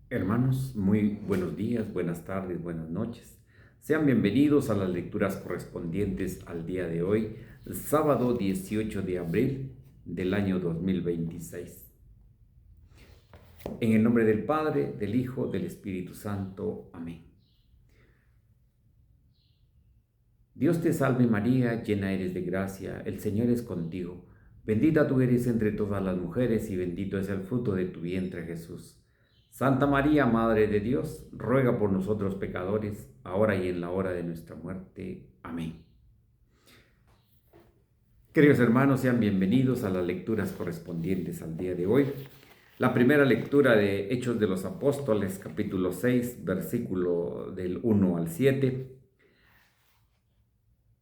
Hermanos, muy buenos días, buenas tardes, buenas noches. Sean bienvenidos a las lecturas correspondientes al día de hoy, sábado 18 de abril del año 2026. En el nombre del Padre, del Hijo, del Espíritu Santo. Amén. Dios te salve María, llena eres de gracia, el Señor es contigo. Bendita tú eres entre todas las mujeres y bendito es el fruto de tu vientre Jesús. Santa María, Madre de Dios, ruega por nosotros pecadores, ahora y en la hora de nuestra muerte. Amén. Queridos hermanos, sean bienvenidos a las lecturas correspondientes al día de hoy. La primera lectura de Hechos de los Apóstoles, capítulo 6, versículo del 1 al 7.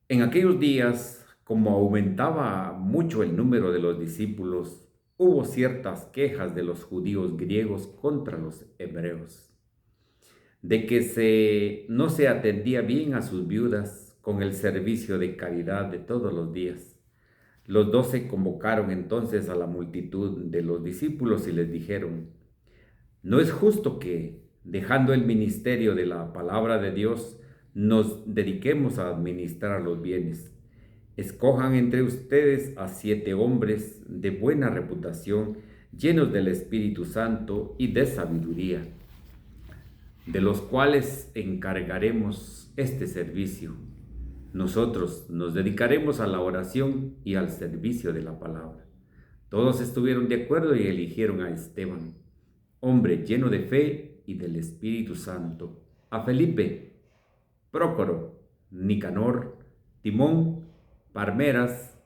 En aquellos días, como aumentaba mucho el número de los discípulos, hubo ciertas quejas de los judíos griegos contra los hebreos, de que no se atendía bien a sus viudas con el servicio de caridad de todos los días. Los 12 convocaron entonces a la multitud de los discípulos y les dijeron: no es justo que, dejando el ministerio de la palabra de Dios, nos dediquemos a administrar los bienes. Escojan entre ustedes a 7 hombres de buena reputación, llenos del Espíritu Santo y de sabiduría, de los cuales encargaremos este servicio. Nosotros nos dedicaremos a la oración y al servicio de la palabra. Todos estuvieron de acuerdo y eligieron a Esteban, hombre lleno de fe y del Espíritu Santo, a Felipe, Prócoro, Nicanor, Timón, Parmenas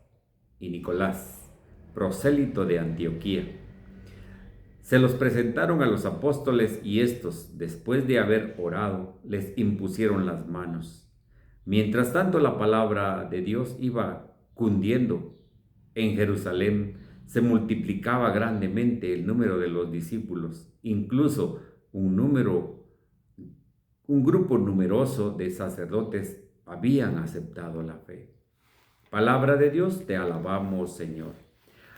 y Nicolás, prosélito de Antioquía. Se los presentaron a los apóstoles y estos, después de haber orado, les impusieron las manos. Mientras tanto, la palabra de Dios iba cundiendo. En Jerusalén se multiplicaba grandemente el número de los discípulos, incluso un grupo numeroso de sacerdotes habían aceptado la fe. Palabra de Dios, te alabamos, Señor.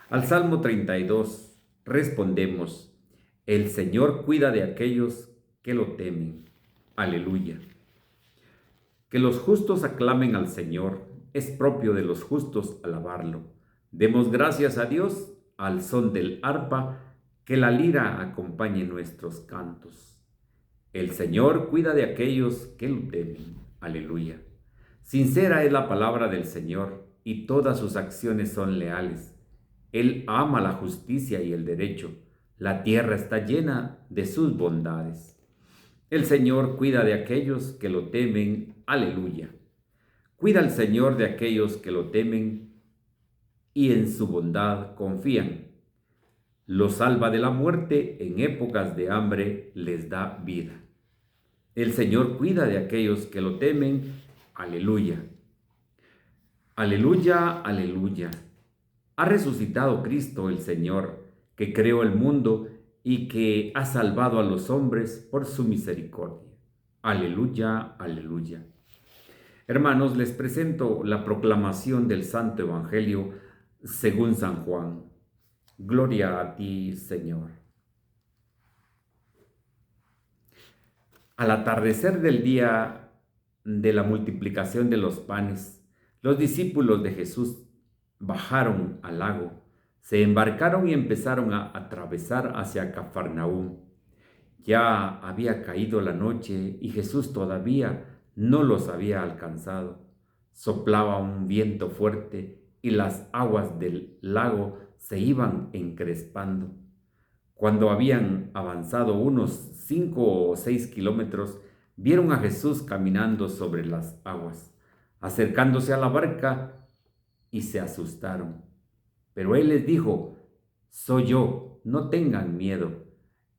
Al Salmo 32 respondemos: el Señor cuida de aquellos que lo temen. Aleluya. Que los justos aclamen al Señor, es propio de los justos alabarlo. Demos gracias a Dios al son del arpa, que la lira acompañe nuestros cantos. El Señor cuida de aquellos que lo temen. Aleluya. Sincera es la palabra del Señor, y todas sus acciones son leales. Él ama la justicia y el derecho. La tierra está llena de sus bondades. El Señor cuida de aquellos que lo temen. Aleluya. Cuida el Señor de aquellos que lo temen y en su bondad confían. Los salva de la muerte, en épocas de hambre les da vida. El Señor cuida de aquellos que lo temen. Aleluya. Aleluya, aleluya. Ha resucitado Cristo el Señor, que creó el mundo y que ha salvado a los hombres por su misericordia. Aleluya, aleluya. Hermanos, les presento la proclamación del Santo Evangelio según San Juan. Gloria a ti, Señor. Al atardecer del día de la multiplicación de los panes, los discípulos de Jesús bajaron al lago, se embarcaron y empezaron a atravesar hacia Cafarnaúm. Ya había caído la noche y Jesús todavía no los había alcanzado. Soplaba un viento fuerte y las aguas del lago se iban encrespando. Cuando habían avanzado unos 5 o 6 kilómetros, vieron a Jesús caminando sobre las aguas, acercándose a la barca, y se asustaron. Pero él les dijo: soy yo, no tengan miedo.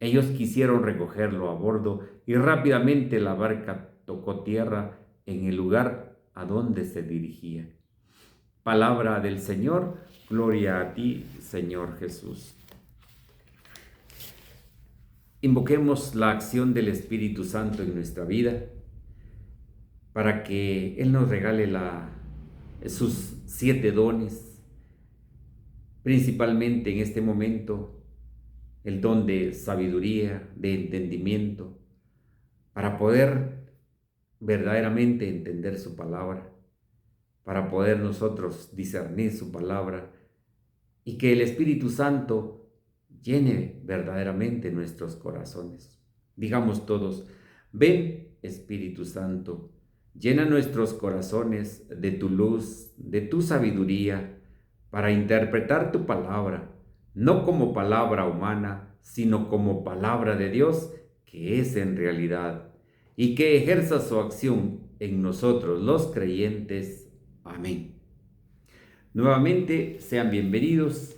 Ellos quisieron recogerlo a bordo y rápidamente la barca tocó tierra en el lugar a donde se dirigía. Palabra del Señor, gloria a ti, Señor Jesús. Invoquemos la acción del Espíritu Santo en nuestra vida para que Él nos regale sus 7 dones, principalmente en este momento, el don de sabiduría, de entendimiento, para poder verdaderamente entender su palabra, para poder nosotros discernir su palabra y que el Espíritu Santo llene verdaderamente nuestros corazones. Digamos todos, ven Espíritu Santo, llena nuestros corazones de tu luz, de tu sabiduría, para interpretar tu palabra, no como palabra humana, sino como palabra de Dios, que es en realidad, y que ejerza su acción en nosotros los creyentes. Amén. Nuevamente, sean bienvenidos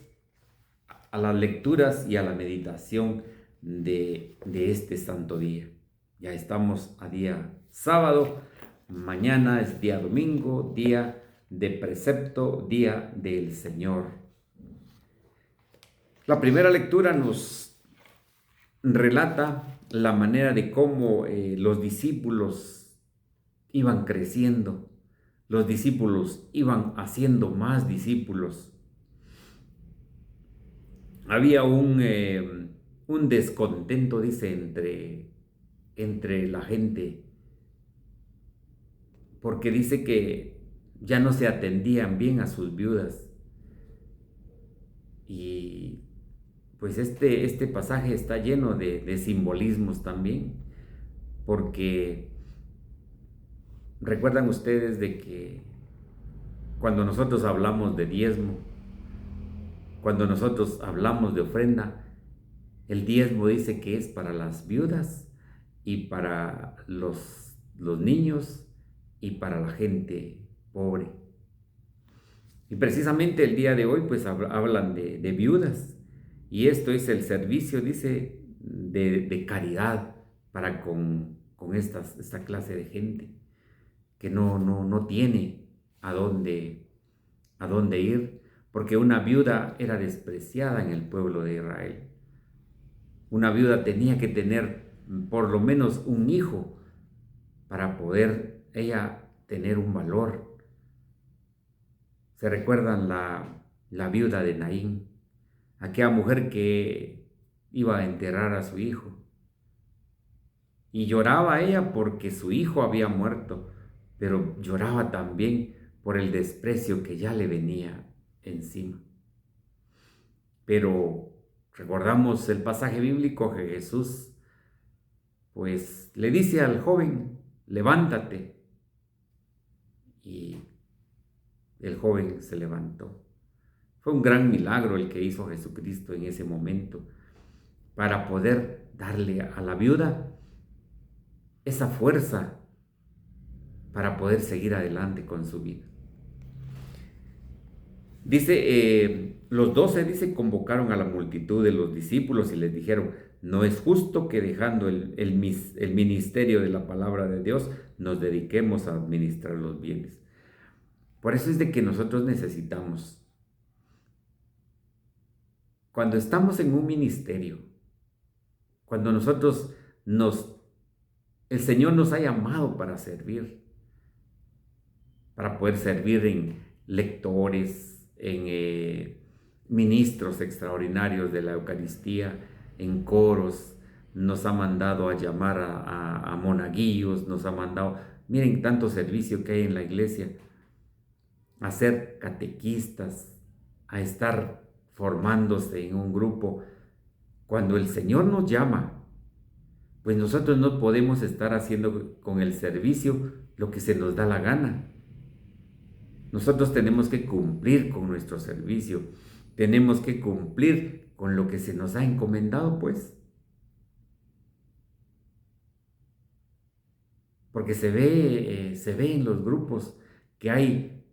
a las lecturas y a la meditación de este santo día. Ya estamos a día sábado, mañana es día domingo, día de precepto, día del Señor. La primera lectura nos relata la manera de cómo los discípulos iban creciendo, los discípulos iban haciendo más discípulos. Había un descontento, dice, entre la gente, porque dice que ya no se atendían bien a sus viudas. Y pues este pasaje está lleno de simbolismos también, porque recuerdan ustedes de que cuando nosotros hablamos de diezmo, cuando nosotros hablamos de ofrenda, el diezmo dice que es para las viudas y para los niños y para la gente pobre. Y precisamente el día de hoy pues hablan de viudas, y esto es el servicio, dice, de caridad para con esta clase de gente que no tiene a dónde ir, porque una viuda era despreciada en el pueblo de Israel. Una viuda tenía que tener por lo menos un hijo para poder ella tener un valor. Se recuerdan la viuda de Naín, aquella mujer que iba a enterrar a su hijo. Y lloraba ella porque su hijo había muerto, pero lloraba también por el desprecio que ya le venía encima. Pero recordamos el pasaje bíblico que Jesús pues le dice al joven, levántate. Y el joven se levantó. Fue un gran milagro el que hizo Jesucristo en ese momento para poder darle a la viuda esa fuerza para poder seguir adelante con su vida. Dice, los 12, dice, convocaron a la multitud de los discípulos y les dijeron, no es justo que dejando el ministerio de la palabra de Dios, nos dediquemos a administrar los bienes. Por eso es de que nosotros necesitamos, cuando estamos en un ministerio, cuando el Señor nos ha llamado para servir, para poder servir en lectores, en ministros extraordinarios de la Eucaristía, en coros, nos ha mandado a llamar a monaguillos, nos ha mandado, miren tanto servicio que hay en la iglesia, a ser catequistas, a estar formándose en un grupo. Cuando el Señor nos llama, pues nosotros no podemos estar haciendo con el servicio lo que se nos da la gana. Nosotros tenemos que cumplir con nuestro servicio, tenemos que cumplir con lo que se nos ha encomendado, pues. Porque se ve en los grupos que hay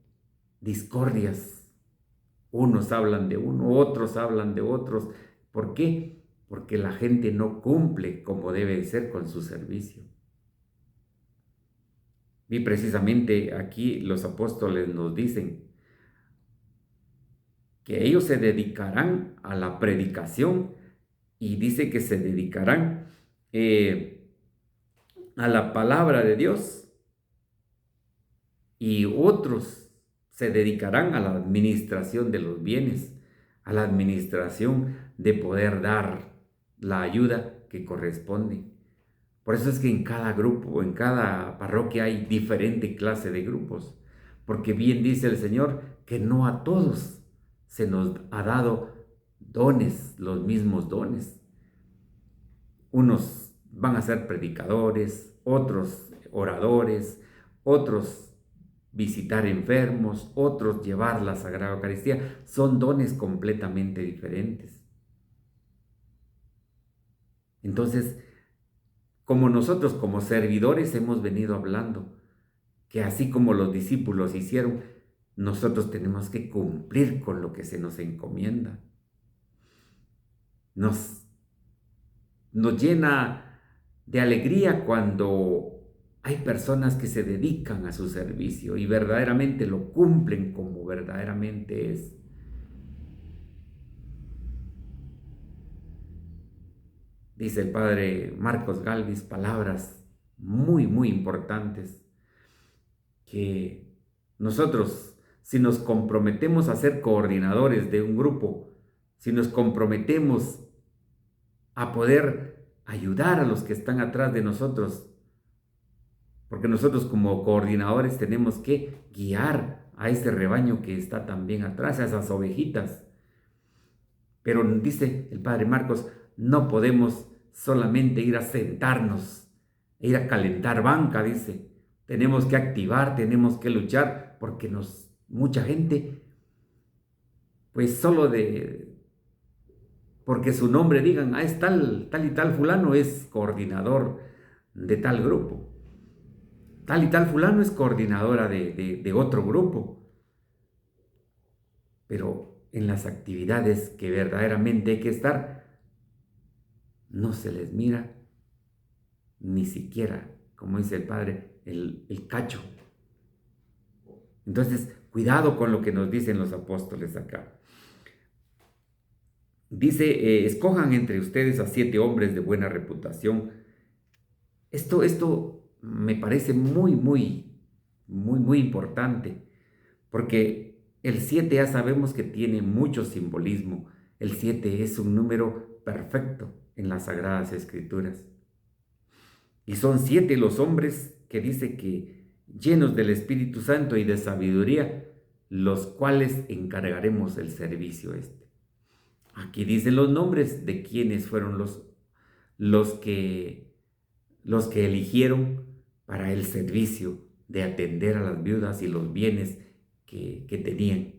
discordias. Unos hablan de uno, otros hablan de otros. ¿Por qué? Porque la gente no cumple como debe ser con su servicio. Y precisamente aquí los apóstoles nos dicen que ellos se dedicarán a la predicación, y dice que se dedicarán a la palabra de Dios, y otros se dedicarán a la administración de los bienes, a la administración de poder dar la ayuda que corresponde. Por eso es que en cada grupo, en cada parroquia hay diferente clase de grupos, porque bien dice el Señor que no a todos se nos ha dado dones, los mismos dones. Unos van a ser predicadores, otros oradores, otros visitar enfermos, otros llevar la Sagrada Eucaristía. Son dones completamente diferentes. Entonces, como nosotros como servidores hemos venido hablando, que así como los discípulos hicieron, nosotros tenemos que cumplir con lo que se nos encomienda. Nos llena de alegría cuando hay personas que se dedican a su servicio y verdaderamente lo cumplen como verdaderamente es. Dice el padre Marcos Galvis palabras muy, muy importantes, que nosotros, si nos comprometemos a ser coordinadores de un grupo, si nos comprometemos a poder ayudar a los que están atrás de nosotros, porque nosotros como coordinadores tenemos que guiar a ese rebaño que está también atrás, a esas ovejitas. Pero dice el padre Marcos, no podemos solamente ir a sentarnos, ir a calentar banca, dice. Tenemos que activar, tenemos que luchar, porque mucha gente, pues solo porque su nombre digan, es tal y tal fulano es coordinador de tal grupo. Tal y tal fulano es coordinadora de otro grupo. Pero en las actividades que verdaderamente hay que estar, no se les mira ni siquiera, como dice el padre, el cacho. Entonces, cuidado con lo que nos dicen los apóstoles acá. Dice, escojan entre ustedes a 7 hombres de buena reputación. Esto me parece muy, muy, muy, muy importante, porque el 7 ya sabemos que tiene mucho simbolismo. El 7 es un número perfecto en las Sagradas Escrituras. Y son 7 los hombres que dice que llenos del Espíritu Santo y de sabiduría, los cuales encargaremos el servicio este. Aquí dicen los nombres de quienes fueron los que, los que eligieron para el servicio de atender a las viudas y los bienes que tenían.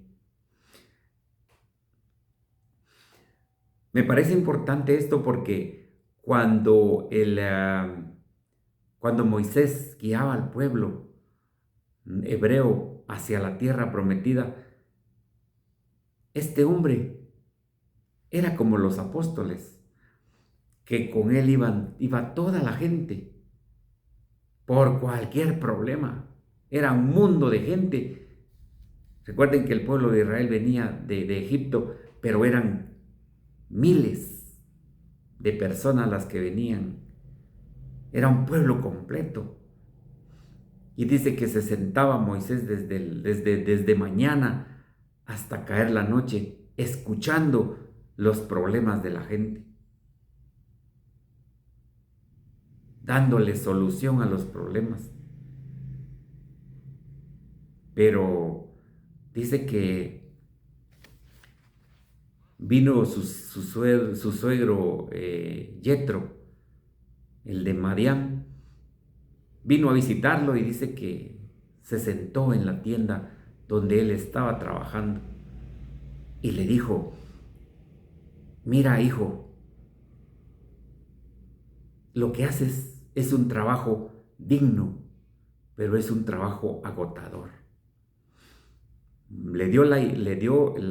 Me parece importante esto porque cuando Moisés guiaba al pueblo hebreo hacia la tierra prometida, este hombre era como los apóstoles, que con él iba toda la gente por cualquier problema. Era un mundo de gente. Recuerden que el pueblo de Israel venía de Egipto, pero eran miles de personas las que venían. Era un pueblo completo. Y dice que se sentaba Moisés desde mañana hasta caer la noche, escuchando los problemas de la gente, dándole solución a los problemas. Pero dice que vino su suegro Yetro, el de Madián, vino a visitarlo y dice que se sentó en la tienda donde él estaba trabajando y le dijo, mira hijo, lo que haces es un trabajo digno, pero es un trabajo agotador. Le dio la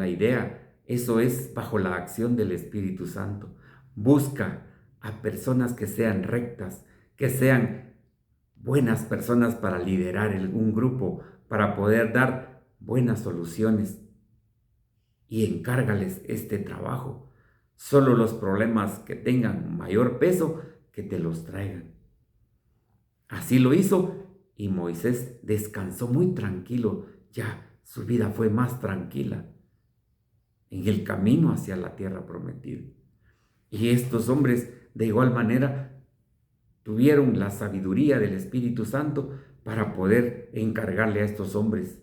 idea, eso es bajo la acción del Espíritu Santo. Busca a personas que sean rectas, que sean buenas personas para liderar un grupo, para poder dar buenas soluciones, y encárgales este trabajo. Solo los problemas que tengan mayor peso, que te los traigan. Así lo hizo y Moisés descansó muy tranquilo. Ya su vida fue más tranquila en el camino hacia la tierra prometida. Y estos hombres de igual manera tuvieron la sabiduría del Espíritu Santo para poder encargarle a estos hombres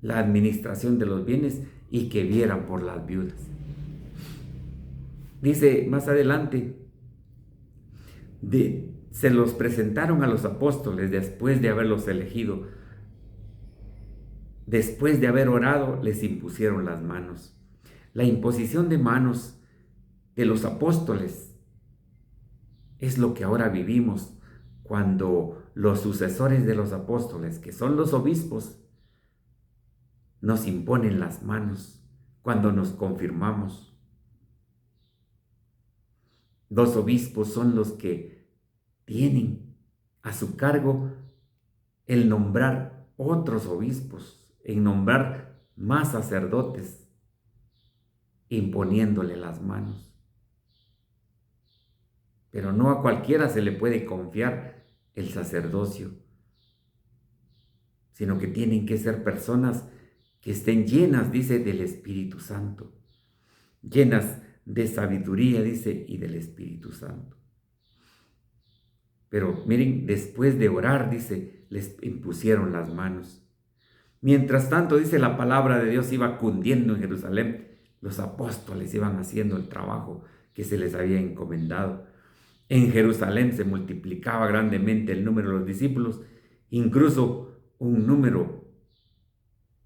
la administración de los bienes y que vieran por las viudas. Dice más adelante, se los presentaron a los apóstoles después de haberlos elegido. Después de haber orado, les impusieron las manos. La imposición de manos de los apóstoles es lo que ahora vivimos cuando los sucesores de los apóstoles, que son los obispos, nos imponen las manos cuando nos confirmamos. Los obispos son los que tienen a su cargo el nombrar otros obispos, en nombrar más sacerdotes, imponiéndole las manos. Pero no a cualquiera se le puede confiar el sacerdocio, sino que tienen que ser personas que estén llenas, dice, del Espíritu Santo, llenas de sabiduría, dice, y del Espíritu Santo. Pero miren, después de orar, dice, les impusieron las manos. Mientras tanto, dice, la palabra de Dios iba cundiendo en Jerusalén. Los apóstoles iban haciendo el trabajo que se les había encomendado. En Jerusalén se multiplicaba grandemente el número de los discípulos, incluso un número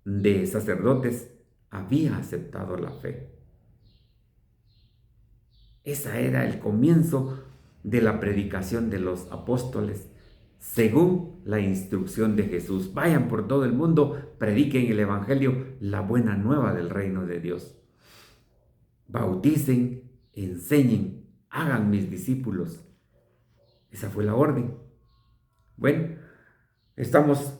de sacerdotes había aceptado la fe. Ese era el comienzo de la predicación de los apóstoles, según la instrucción de Jesús. Vayan por todo el mundo, prediquen el evangelio, la buena nueva del reino de Dios. Bauticen, enseñen, hagan mis discípulos. Esa fue la orden. Bueno, estamos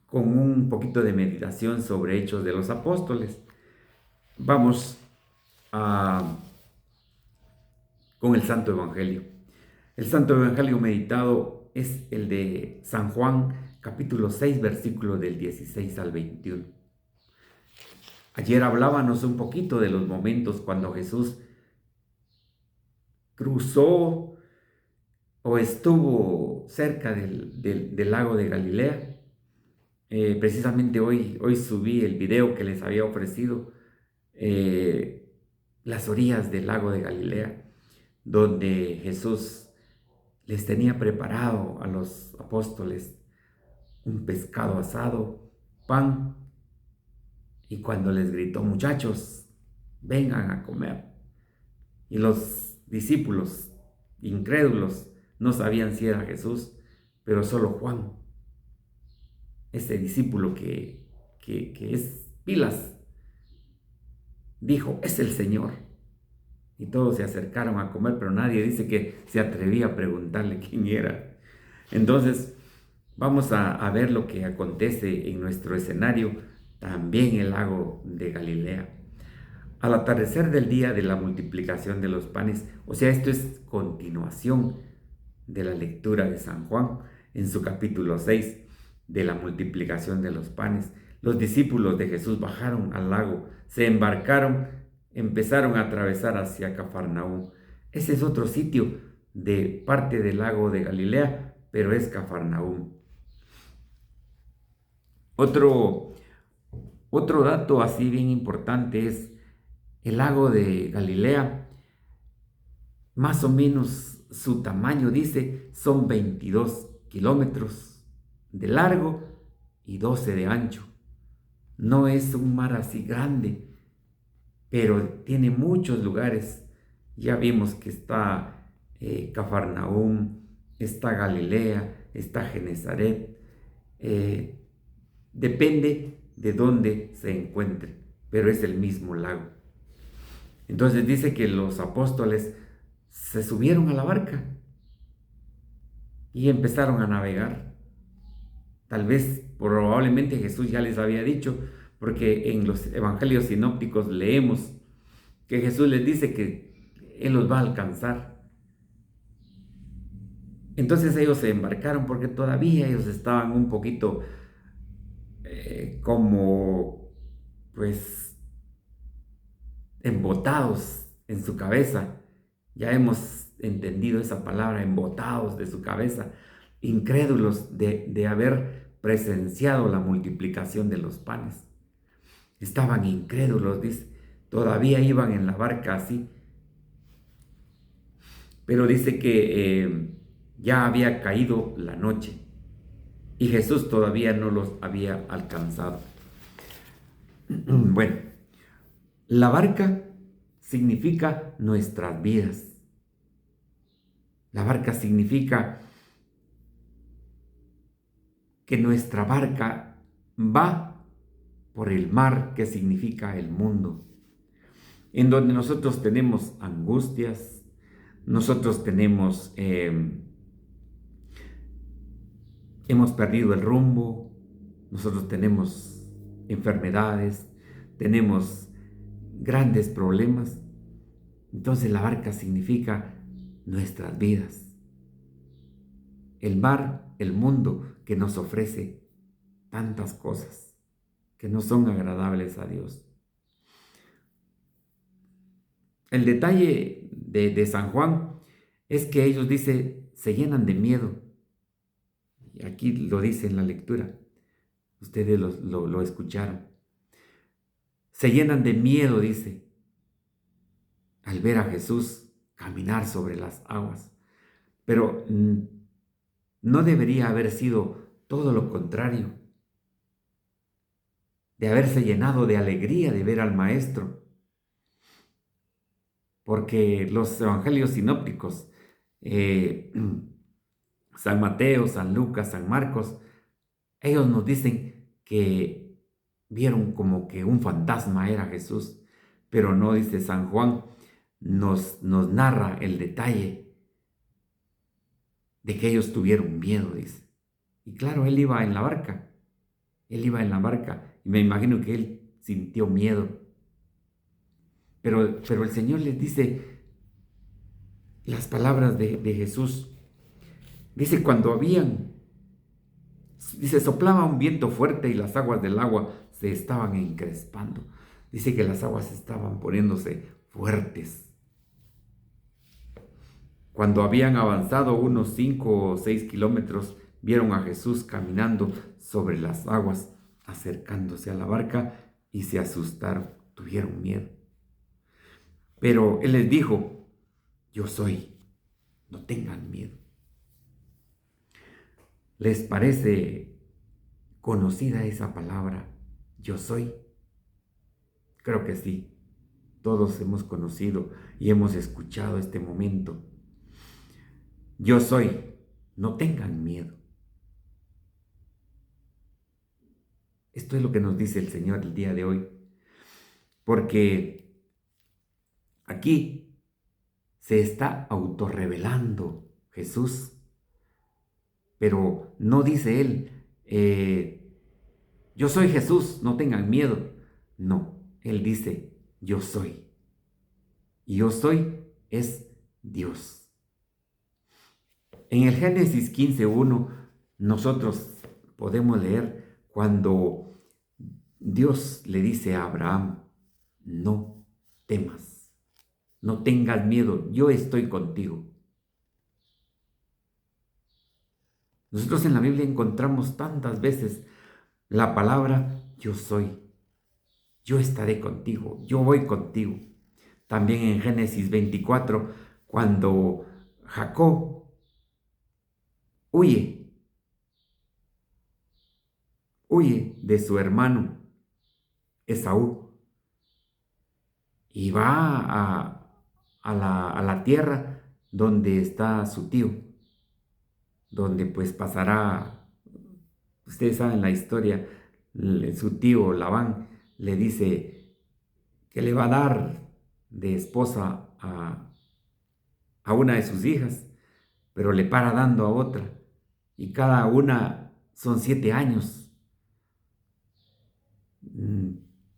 con un poquito de meditación sobre Hechos de los Apóstoles. Vamos con el Santo Evangelio. El Santo Evangelio meditado es el de San Juan, capítulo 6, versículo del 16 al 21. Ayer hablábamos un poquito de los momentos cuando Jesús cruzó o estuvo cerca del lago de Galilea. Precisamente hoy subí el video que les había ofrecido, las orillas del lago de Galilea, donde Jesús les tenía preparado a los apóstoles un pescado asado, pan, y cuando les gritó, muchachos, vengan a comer. Y los discípulos incrédulos no sabían si era Jesús, pero solo Juan, ese discípulo que es pilas, dijo, es el Señor. Y todos se acercaron a comer, pero nadie dice que se atrevía a preguntarle quién era. Entonces, vamos a ver lo que acontece en nuestro escenario, también el lago de Galilea. Al atardecer del día de la multiplicación de los panes, o sea, esto es continuación de la lectura de San Juan en su capítulo 6 de la multiplicación de los panes. Los discípulos de Jesús bajaron al lago, se embarcaron, empezaron a atravesar hacia Cafarnaúm. Ese es otro sitio de parte del lago de Galilea, pero es Cafarnaúm. Otro dato así bien importante es el lago de Galilea, más o menos su tamaño, dice, son 22 kilómetros de largo y 12 de ancho. No es un mar así grande, pero tiene muchos lugares. Ya vimos que está Cafarnaúm, está Galilea, está Genezaret. Depende de dónde se encuentre, pero es el mismo lago. Entonces dice que los apóstoles se subieron a la barca y empezaron a navegar. Tal vez, probablemente Jesús ya les había dicho, porque en los evangelios sinópticos leemos que Jesús les dice que Él los va a alcanzar. Entonces ellos se embarcaron porque todavía ellos estaban un poquito como, pues, embotados en su cabeza. Ya hemos entendido esa palabra, embotados de su cabeza, incrédulos de haber presenciado la multiplicación de los panes. Estaban incrédulos, dice, todavía iban en la barca así, pero dice que ya había caído la noche y Jesús todavía no los había alcanzado. Bueno, la barca significa nuestras vidas. La barca significa que nuestra barca va por el mar, que significa el mundo, en donde nosotros tenemos angustias, nosotros tenemos, hemos perdido el rumbo, nosotros tenemos enfermedades, tenemos grandes problemas. Entonces la barca significa nuestras vidas. El mar, el mundo que nos ofrece tantas cosas que no son agradables a Dios. El detalle de San Juan es que ellos, dice, se llenan de miedo. Y aquí lo dice en la lectura. Ustedes lo escucharon. Se llenan de miedo, dice, al ver a Jesús caminar sobre las aguas. Pero no debería haber sido todo lo contrario, de haberse llenado de alegría de ver al Maestro, porque los evangelios sinópticos, San Mateo, San Lucas, San Marcos, ellos nos dicen que vieron como que un fantasma era Jesús, pero no, dice San Juan, nos narra el detalle de que ellos tuvieron miedo, dice. Y claro, él iba en la barca, y me imagino que él sintió miedo. Pero el Señor les dice las palabras de Jesús. Dice, dice, soplaba un viento fuerte y las aguas del agua se estaban encrespando. Dice que las aguas estaban poniéndose fuertes. Cuando habían avanzado unos 5 o 6 kilómetros, vieron a Jesús caminando sobre las aguas, acercándose a la barca, y se asustaron, tuvieron miedo. Pero Él les dijo, yo soy, no tengan miedo. ¿Les parece conocida esa palabra, yo soy? Creo que sí. Todos hemos conocido y hemos escuchado este momento. Yo soy, no tengan miedo. Esto es lo que nos dice el Señor el día de hoy. Porque aquí se está autorrevelando Jesús. Pero no dice Él, yo soy Jesús, no tengan miedo. No, Él dice, yo soy. Y yo soy es Dios. En el Génesis 15:1 nosotros podemos leer cuando Dios le dice a Abraham, no temas, no tengas miedo, yo estoy contigo. Nosotros en la Biblia encontramos tantas veces la palabra yo soy, yo estaré contigo, yo voy contigo. También en Génesis 24, cuando Jacob huye de su hermano Esaú y va a la tierra donde está su tío, donde pues pasará, ustedes saben la historia, su tío Labán le dice que le va a dar de esposa a una de sus hijas, pero le para dando a otra, y cada una son 7 años.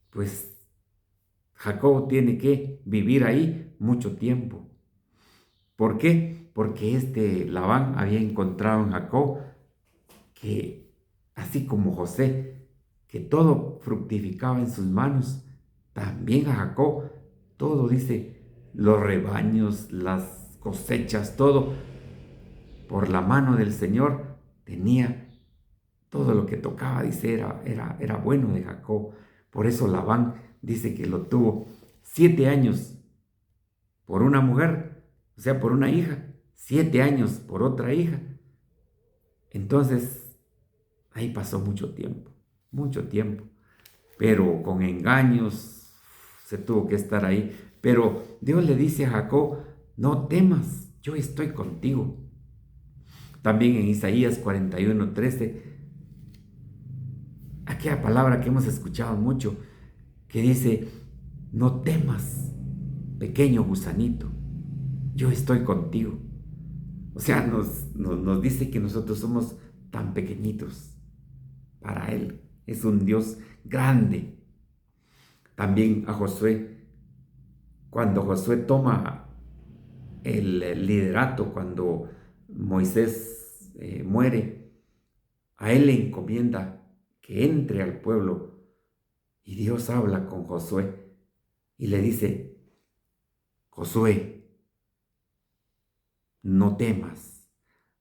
Pues Jacob tiene que vivir ahí mucho tiempo. ¿Por qué? Porque Labán había encontrado en Jacob que, así como José, que todo fructificaba en sus manos, también a Jacob todo dice, los rebaños, las cosechas, todo, por la mano del Señor tenía todo lo que tocaba, dice, era bueno de Jacob. Por eso Labán dice que lo tuvo 7 años por una mujer, o sea, por una hija, 7 años por otra hija. Entonces, ahí pasó mucho tiempo, pero con engaños se tuvo que estar ahí. Pero Dios le dice a Jacob, no temas, yo estoy contigo. También en Isaías 41:13, aquella palabra que hemos escuchado mucho, que dice, no temas, pequeño gusanito, yo estoy contigo. O sea, nos dice que nosotros somos tan pequeñitos para Él. Es un Dios grande. También a Josué, cuando Josué toma el liderato, cuando Moisés muere, a él le encomienda que entre al pueblo y Dios habla con Josué y le dice, Josué, no temas,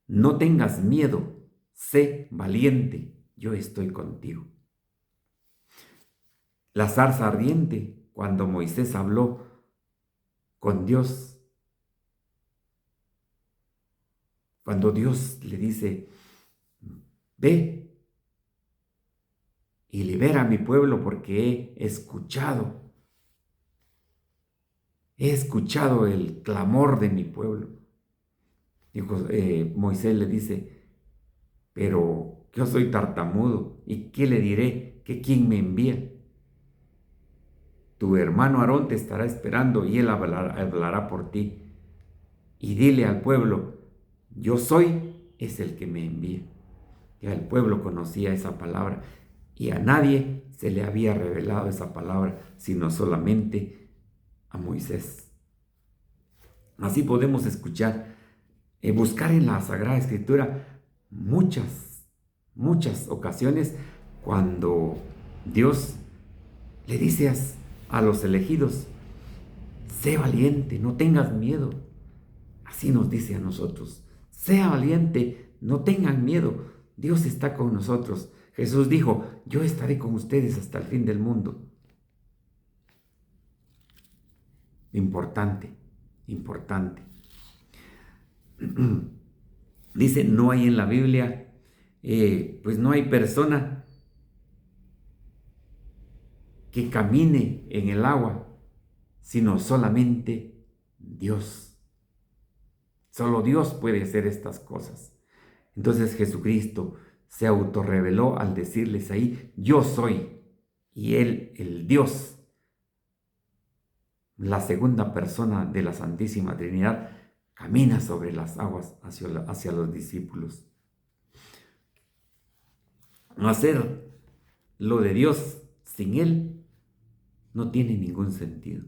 no tengas miedo, sé valiente, yo estoy contigo. La zarza ardiente, cuando Moisés habló con Dios, cuando Dios le dice, ve y libera a mi pueblo porque he escuchado el clamor de mi pueblo. Y Moisés le dice, pero yo soy tartamudo, ¿y qué le diré? ¿Que quién me envía? Tu hermano Aarón te estará esperando y él hablará por ti. Y dile al pueblo, yo soy, es el que me envía. Ya el pueblo conocía esa palabra y a nadie se le había revelado esa palabra, sino solamente a Moisés. Así podemos escuchar, buscar en la Sagrada Escritura muchas ocasiones cuando Dios le dice a los elegidos, sé valiente, no tengas miedo. Así nos dice a nosotros, sea valiente, no tengan miedo, Dios está con nosotros. Jesús dijo, yo estaré con ustedes hasta el fin del mundo. Importante, importante. Dice, no hay en la Biblia, pues no hay persona que camine en el agua, sino solamente Dios. Solo Dios puede hacer estas cosas. Entonces Jesucristo se autorreveló al decirles ahí, yo soy, y Él, el Dios, la segunda persona de la Santísima Trinidad, camina sobre las aguas hacia los discípulos. Hacer lo de Dios sin Él no tiene ningún sentido.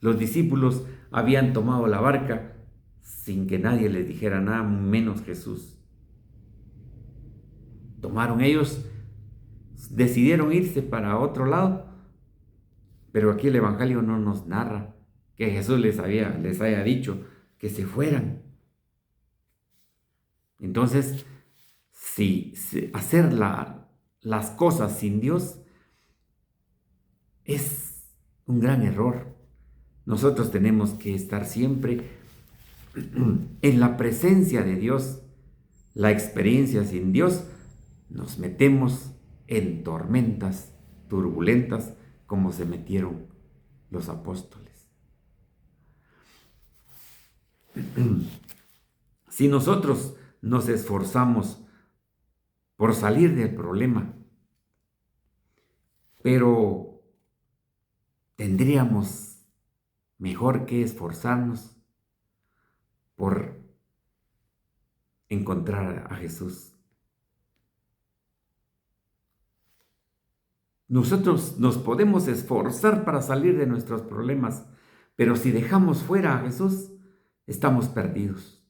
Los discípulos habían tomado la barca sin que nadie les dijera nada, menos Jesús. Tomaron ellos, decidieron irse para otro lado, pero aquí el Evangelio no nos narra que Jesús les haya dicho que se fueran. Entonces, si hacer las cosas sin Dios es un gran error. Nosotros tenemos que estar siempre en la presencia de Dios. La experiencia sin Dios, nos metemos en tormentas turbulentas como se metieron los apóstoles. Si nosotros nos esforzamos por salir del problema, pero tendríamos mejor que esforzarnos por encontrar a Jesús. Nosotros nos podemos esforzar para salir de nuestros problemas, pero si dejamos fuera a Jesús, estamos perdidos.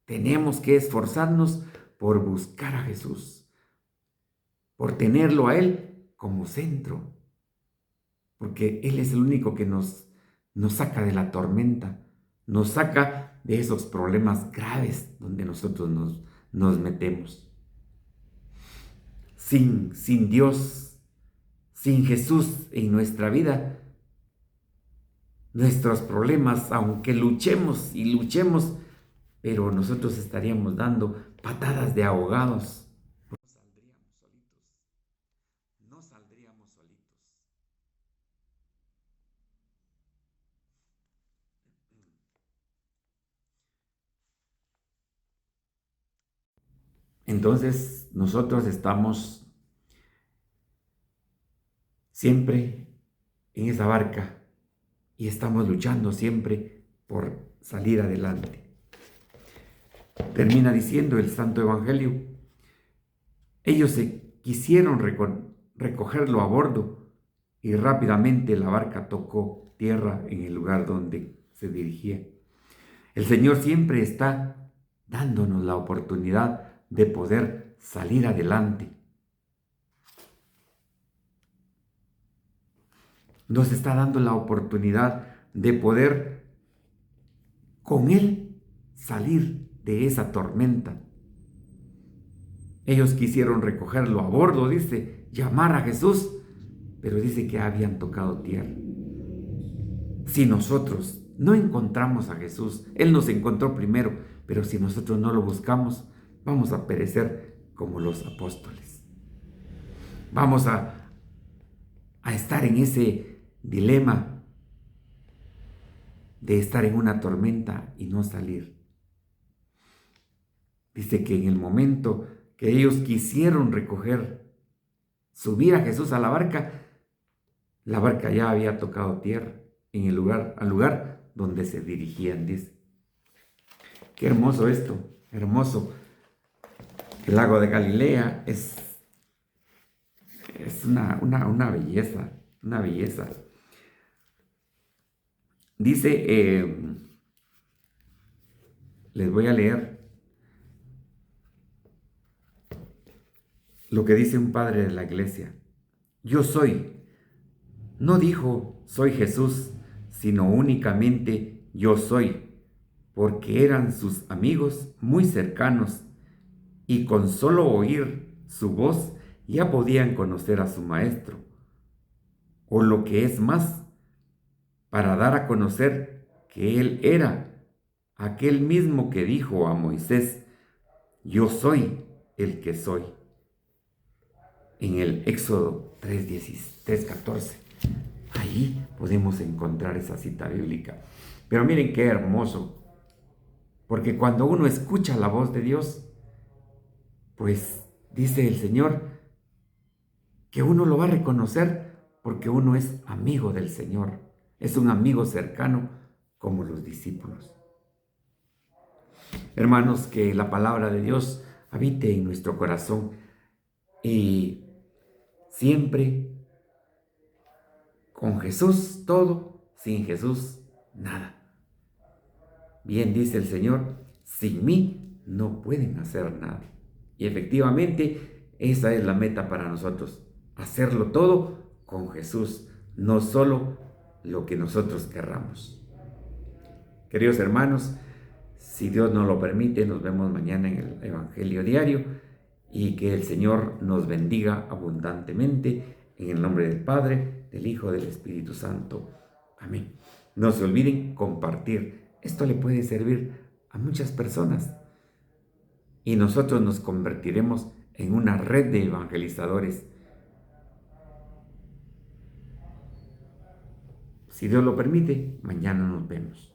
Tenemos que esforzarnos por buscar a Jesús, por tenerlo a Él como centro. porque Él es el único que nos saca de la tormenta, nos saca de esos problemas graves donde nosotros nos metemos. Sin Dios, sin Jesús en nuestra vida, nuestros problemas, aunque luchemos y luchemos, pero nosotros estaríamos dando patadas de ahogados. No saldríamos solitos. No saldríamos solitos. Entonces nosotros estamos siempre en esa barca y estamos luchando siempre por salir adelante. Termina diciendo el Santo Evangelio, ellos se quisieron recogerlo a bordo y rápidamente la barca tocó tierra en el lugar donde se dirigía. El Señor siempre está dándonos la oportunidad de poder salir adelante. Nos está dando la oportunidad de poder con Él salir de esa tormenta. Ellos quisieron recogerlo a bordo, dice, llamar a Jesús, pero dice que habían tocado tierra. Si nosotros no encontramos a Jesús, Él nos encontró primero, pero si nosotros no lo buscamos, vamos a perecer como los apóstoles. Vamos a estar en ese dilema de estar en una tormenta y no salir. Dice que en el momento que ellos quisieron subir a Jesús a la barca ya había tocado tierra en al lugar donde se dirigían, dice. Qué hermoso esto, hermoso. El lago de Galilea es una belleza, una belleza. Dice, les voy a leer lo que dice un padre de la iglesia. Yo soy. No dijo soy Jesús, sino únicamente yo soy, porque eran sus amigos muy cercanos y con solo oír su voz ya podían conocer a su maestro. O lo que es más, para dar a conocer que él era aquel mismo que dijo a Moisés, yo soy el que soy. En el Éxodo 3:14. Ahí podemos encontrar esa cita bíblica. Pero miren qué hermoso, porque cuando uno escucha la voz de Dios, pues dice el Señor que uno lo va a reconocer porque uno es amigo del Señor, es un amigo cercano como los discípulos. Hermanos, que la palabra de Dios habite en nuestro corazón y siempre con Jesús todo, sin Jesús nada. Bien dice el Señor, sin mí no pueden hacer nada. Y efectivamente, esa es la meta para nosotros, hacerlo todo con Jesús, no solo lo que nosotros querramos. Queridos hermanos, si Dios nos lo permite, nos vemos mañana en el Evangelio Diario y que el Señor nos bendiga abundantemente en el nombre del Padre, del Hijo, del Espíritu Santo. Amén. No se olviden compartir. Esto le puede servir a muchas personas y nosotros nos convertiremos en una red de evangelizadores. Si Dios lo permite, mañana nos vemos.